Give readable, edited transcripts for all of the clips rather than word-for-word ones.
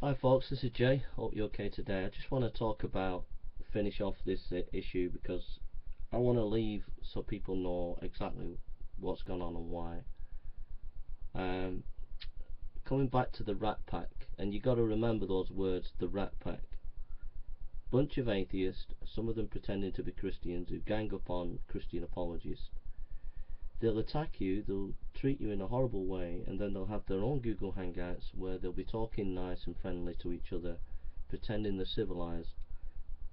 Hi folks, this is Jay. Hope you're okay today. I just want to finish off this issue because I want to leave so people know exactly what's gone on and why. Um, Coming back to the Rat Pack, and you got to remember those words, the Rat Pack. Bunch of atheists, some of them pretending to be Christians, who gang up on Christian apologists. They'll attack you, they'll treat you in a horrible way, and then they'll have their own Google Hangouts where they'll be talking nice and friendly to each other, pretending they're civilized.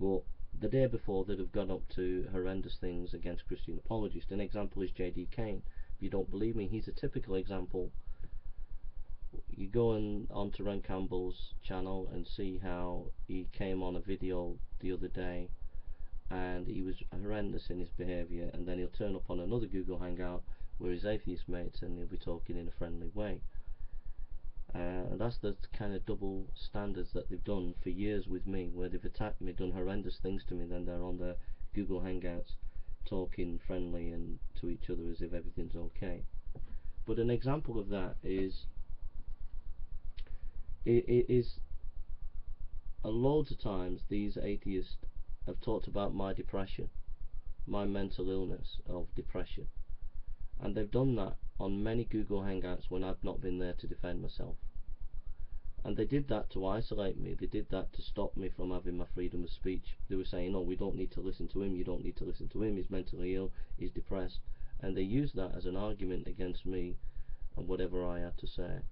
But the day before, they'd have gone up to horrendous things against Christian apologists. An example is J.D. Kane. If you don't believe me, he's a typical example. You go onto Ren Campbell's channel and see how he came on a video the other day and he was horrendous in his behaviour, and then he'll turn up on another Google Hangout where his atheist mates and he'll be talking in a friendly way. And that's the kind of double standards that they've done for years with me, where they've attacked me, done horrendous things to me, then they're on their Google Hangouts talking friendly and to each other as if everything's okay. But an example of that is loads of times these atheists have talked about my depression, my mental illness of depression, and they've done that on many Google Hangouts when I've not been there to defend myself. And they did that to isolate me. They did that to stop me from having my freedom of speech. They were saying, oh, we don't need to listen to him, you don't need to listen to him, he's mentally ill, he's depressed. And they used that as an argument against me and whatever I had to say.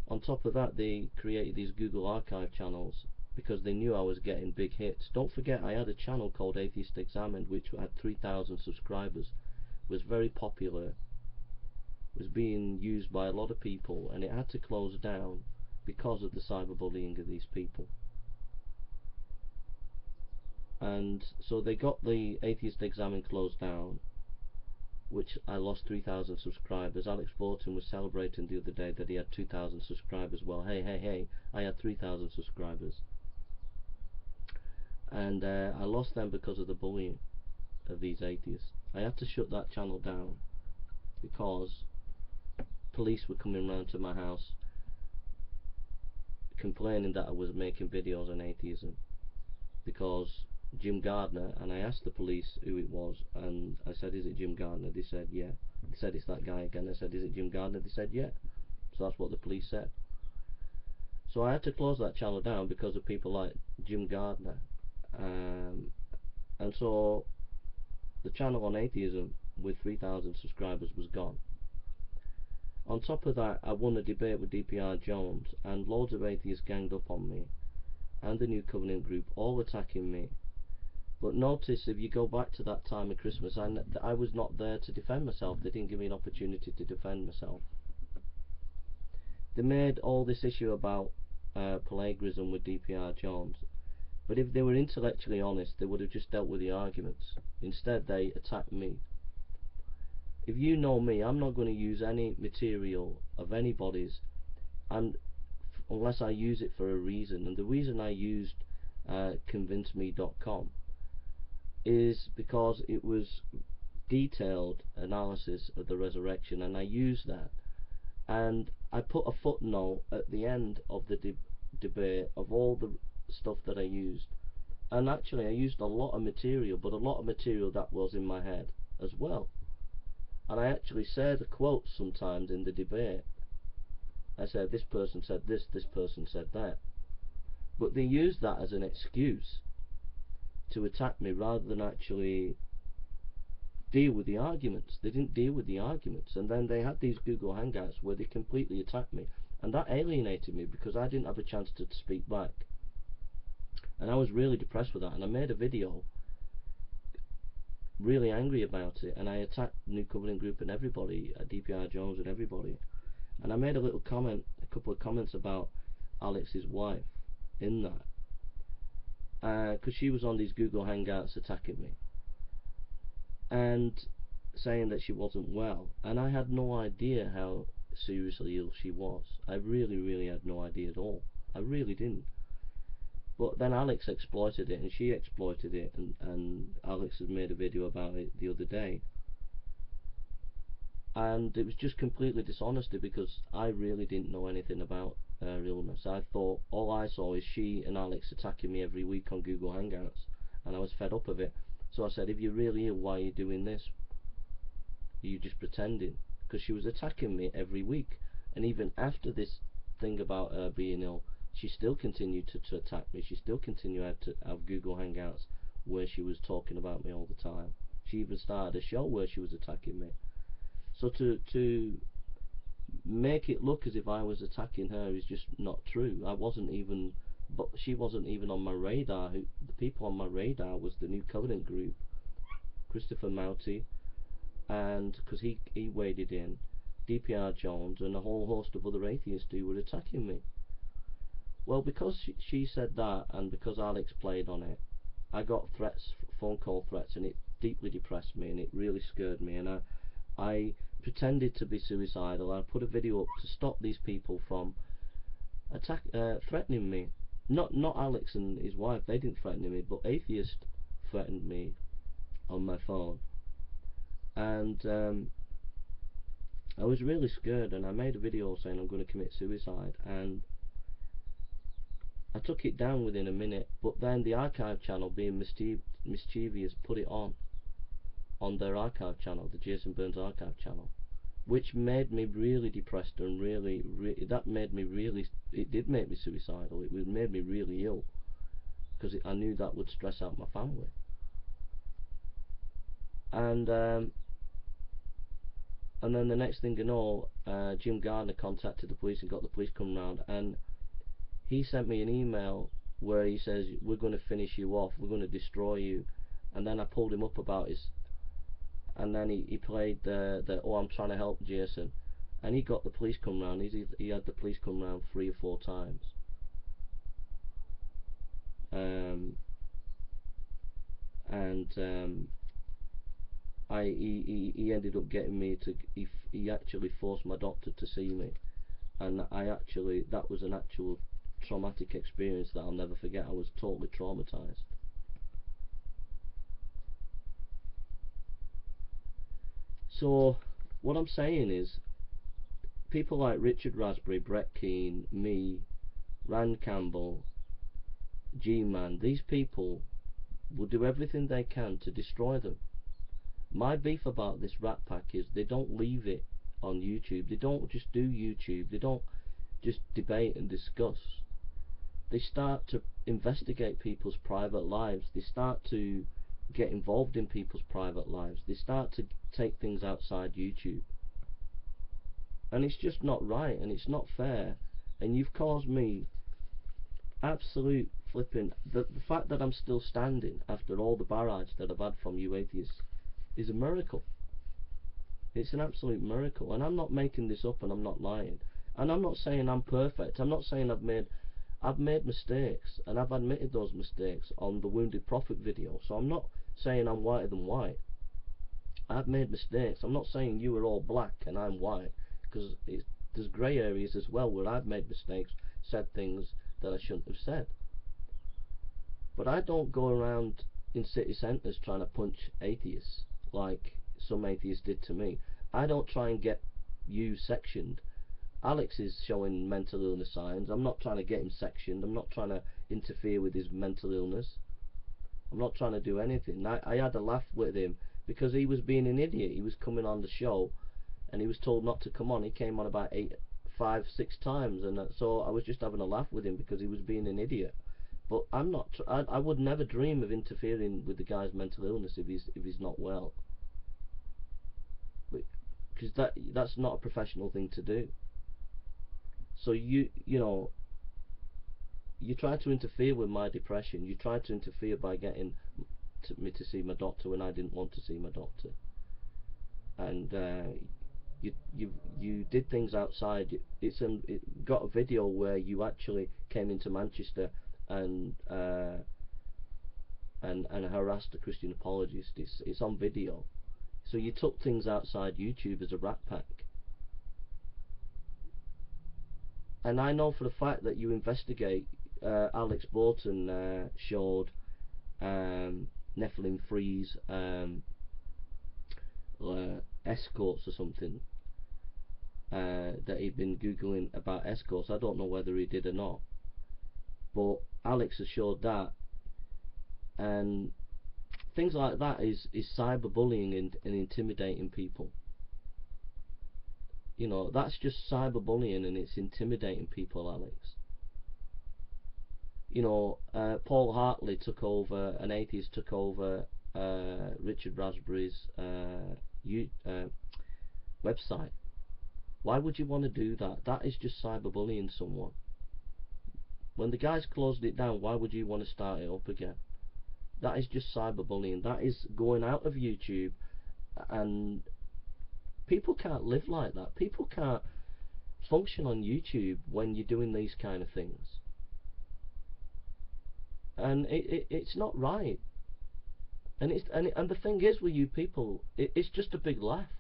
On top of that, they created these Google Archive channels because they knew I was getting big hits. Don't forget, I had a channel called Atheist Examined which had 3,000 subscribers, was very popular, was being used by a lot of people, and it had to close down because of the cyberbullying of these people. And so they got the Atheist Examined closed down, which I lost 3,000 subscribers. Alex Borton was celebrating the other day that he had 2,000 subscribers. Well, hey, I had 3,000 subscribers. And I lost them because of the bullying of these atheists. I had to shut that channel down because police were coming round to my house complaining that I was making videos on atheism, because Jim Gardner, and I asked the police who it was, and I said, is it Jim Gardner? They said yeah. They said, it's that guy again. I said, is it Jim Gardner? They said yeah. So that's what the police said. So I had to close that channel down because of people like Jim Gardner. And so the channel on atheism with 3,000 subscribers was gone. On top of that, I won a debate with DPR Jones, and loads of atheists ganged up on me, and the New Covenant group, all attacking me. But notice, if you go back to that time of Christmas, I was not there to defend myself. They didn't give me an opportunity to defend myself. They made all this issue about plagiarism with DPR Jones, but if they were intellectually honest, they would have just dealt with the arguments. Instead, they attacked me. If you know me, I'm not going to use any material of anybody's unless I use it for a reason. And the reason I used ConvinceMe.com is because it was detailed analysis of the resurrection, and I used that, and I put a footnote at the end of the debate of all the stuff that I used. And actually I used a lot of material, but a lot of material that was in my head as well. And I actually said quotes sometimes in the debate. I said, this person said this person said that. But they used that as an excuse to attack me rather than actually deal with the arguments. They didn't deal with the arguments, and then they had these Google Hangouts where they completely attacked me, and that alienated me because I didn't have a chance to speak back. And I was really depressed with that, and I made a video really angry about it, and I attacked New Covenant Group and everybody, DPR Jones and everybody. And I made a little comment, a couple of comments about Alex's wife in that, because she was on these Google Hangouts attacking me and saying that she wasn't well, and I had no idea how seriously ill she was. I really had no idea at all. I really didn't. But then Alex exploited it, and she exploited it, and Alex has made a video about it the other day. And it was just completely dishonesty because I really didn't know anything about her illness. I thought all I saw is she and Alex attacking me every week on Google Hangouts, and I was fed up of it. So I said, if you're really ill, why are you doing this? Are you just pretending? Because she was attacking me every week, and even after this thing about her being ill, she still continued to attack me. She still continued to have Google Hangouts where she was talking about me all the time. She even started a show where she was attacking me. So to make it look as if I was attacking her is just not true. I wasn't even, but she wasn't even on my radar. The people on my radar was the New Covenant group, Christopher Mouty, and because he waded in, DPR Jones, and a whole host of other atheists who were attacking me. Well, because she said that, and because Alex played on it, I got threats, phone call threats, and it deeply depressed me, and it really scared me, and I pretended to be suicidal. I put a video up to stop these people from threatening me. Not Alex and his wife, they didn't threaten me, but atheists threatened me on my phone. And I was really scared, and I made a video saying I'm going to commit suicide, and I took it down within a minute. But then the archive channel, being mischievous, put it on their archive channel, the Jason Burns archive channel, which made me really depressed, and that made me really, it did make me suicidal. It made me really ill, because I knew that would stress out my family. And then the next thing you know, Jim Gardner contacted the police and got the police coming round, and he sent me an email where he says, we're going to finish you off, we're going to destroy you. And then I pulled him up about his, and then he played the oh, I'm trying to help Jason, and he got the police come round. He had the police come round 3 or 4 times. He ended up getting me to, he actually forced my doctor to see me, and that was an actual traumatic experience that I'll never forget. I was totally traumatized. So what I'm saying is, people like Richard Raspberry, Brett Keane, me, Rand Campbell, G-Man, these people will do everything they can to destroy them. My beef about this Rat Pack is they don't leave it on YouTube. They don't just do YouTube. They don't just debate and discuss. They start to investigate people's private lives. They start to get involved in people's private lives. They start to take things outside YouTube. And it's just not right, and it's not fair. And you've caused me absolute flipping... The fact that I'm still standing after all the barrage that I've had from you atheists is a miracle. It's an absolute miracle. And I'm not making this up, and I'm not lying. And I'm not saying I'm perfect. I'm not saying I've made mistakes, and I've admitted those mistakes on the Wounded Prophet video. So I'm not saying I'm whiter than white. I've made mistakes. I'm not saying you are all black and I'm white, because there's grey areas as well where I've made mistakes, said things that I shouldn't have said. But I don't go around in city centres trying to punch atheists like some atheists did to me. I don't try and get you sectioned. Alex is showing mental illness signs. I'm not trying to get him sectioned. I'm not trying to interfere with his mental illness. I'm not trying to do anything. I had a laugh with him because he was being an idiot. He was coming on the show and he was told not to come on. He came on about 5, 6 times, and so I was just having a laugh with him because he was being an idiot. But I'm not. I would never dream of interfering with the guy's mental illness if he's not well, because that's not a professional thing to do. So you know, you try to interfere with my depression. You tried to interfere by getting me to see my doctor when I didn't want to see my doctor, and you did things outside. It got a video where you actually came into Manchester and harassed a Christian apologist. It's on video. So you took things outside YouTube as a Rat Pack. And I know for the fact that you investigate. Alex Bolton showed Nephilim Freeze escorts or something, that he'd been Googling about escorts. I don't know whether he did or not, but Alex assured that. And things like that is cyberbullying and intimidating people. You know, that's just cyberbullying and it's intimidating people, Alex. You know, Paul Hartley took over, an atheist took over Richard Raspberry's website. Why would you want to do that? That is just cyberbullying someone. When the guys closed it down, why would you want to start it up again? That is just cyberbullying. That is going out of YouTube, and people can't live like that. People can't function on YouTube when you're doing these kind of things. And it's not right. And the thing is with you people, it's just a big laugh.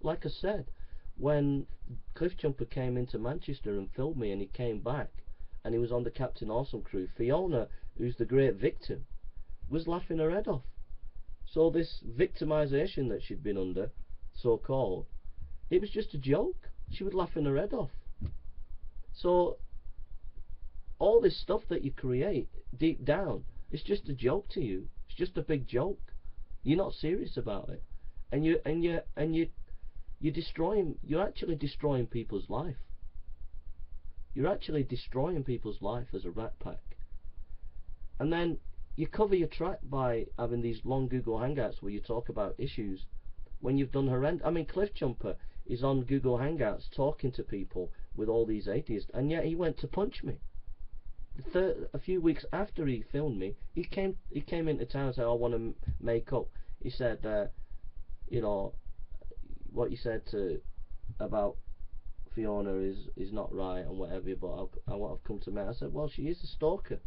Like I said, when Cliffjumper came into Manchester and filmed me, and he came back, and he was on the Captain Awesome crew, Fiona, who's the great victim, was laughing her head off. So this victimization that she'd been under, so-called, it was just a joke. She was laughing her head off. So all this stuff that you create deep down, it's just a joke to you. It's just a big joke. You're not serious about it, and you're destroying. You're actually destroying people's life. You're actually destroying people's life as a rat pack. And then you cover your track by having these long Google Hangouts where you talk about issues when you've done horrendous. I mean, Cliffjumper is on Google Hangouts talking to people with all these atheists, and yet he went to punch me. A few weeks after he filmed me, he came into town and said, "I want to make up." He said, you know, what you said about Fiona is not right and whatever, but I've come to meet. I said, well, she is a stalker.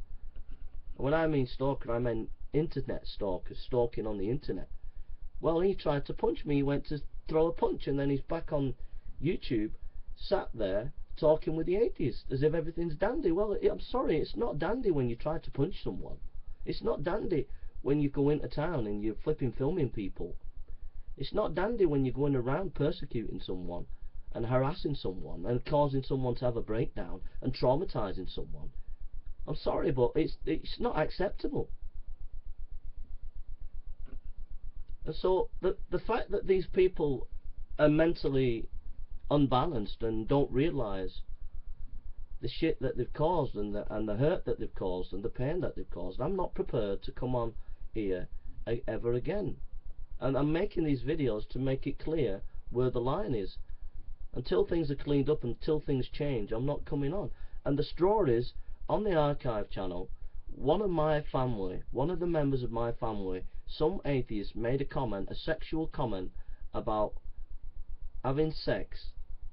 And when I mean stalker, I mean internet stalker, stalking on the internet. Well, he tried to punch me. He went to throw a punch, and then he's back on YouTube, sat there talking with the atheist as if everything's dandy. Well, I'm sorry, it's not dandy when you try to punch someone. It's not dandy when you go into town and you're flipping filming people. It's not dandy when you're going around persecuting someone and harassing someone and causing someone to have a breakdown and traumatizing someone. I'm sorry, but it's not acceptable. And so the fact that these people are mentally unbalanced and don't realize the shit that they've caused and the hurt that they've caused and the pain that they've caused, I'm not prepared to come on here ever again. And I'm making these videos to make it clear where the line is. Until things are cleaned up, until things change, I'm not coming on. And the straw is, on the archive channel, one of the members of my family, some atheist, made a comment, a sexual comment, about having sex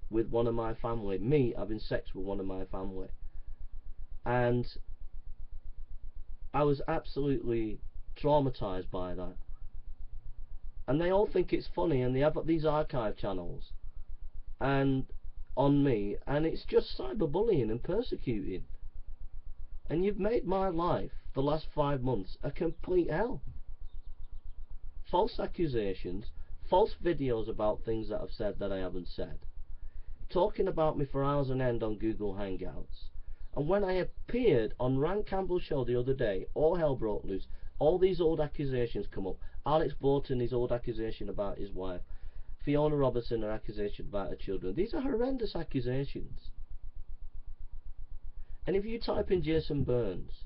with one of my family, me having sex with one of my family. And I was absolutely traumatized by that. And they all think it's funny, and they have these archive channels and on me, and it's just cyberbullying and persecuting. And you've made my life, the last 5 months, a complete hell. False accusations, false videos about things that I've said that I haven't said, talking about me for hours on end on Google Hangouts. And when I appeared on Rand Campbell's show the other day, all hell broke loose. All these old accusations come up. Alex Borton, his old accusation about his wife. Fiona Robertson, her accusation about her children. These are horrendous accusations. And if you type in Jason Burns,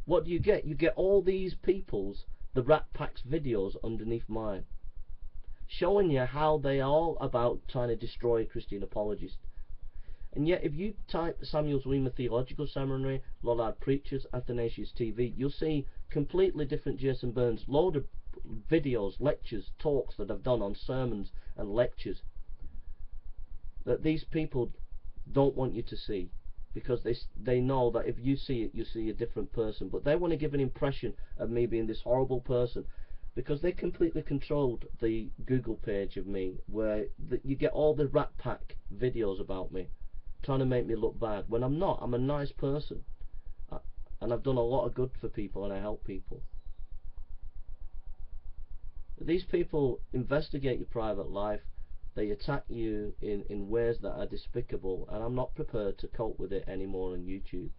what do you get? You get all these people's, the Rat Pack's videos underneath mine, showing you how they are all about trying to destroy a Christian apologist. And yet if you type Samuel's Weimar Theological Seminary, Lollard Preachers, Athanasius TV, you'll see completely different Jason Burns, load of videos, lectures, talks that I've done on sermons and lectures that these people don't want you to see, because they know that if you see it, you see a different person. But they want to give an impression of me being this horrible person, because they completely controlled the Google page of me, where you get all the Rat Pack videos about me, trying to make me look bad, when I'm not. I'm a nice person, and I've done a lot of good for people, and I help people. These people investigate your private life, They attack you in ways that are despicable, and I'm not prepared to cope with it anymore on YouTube.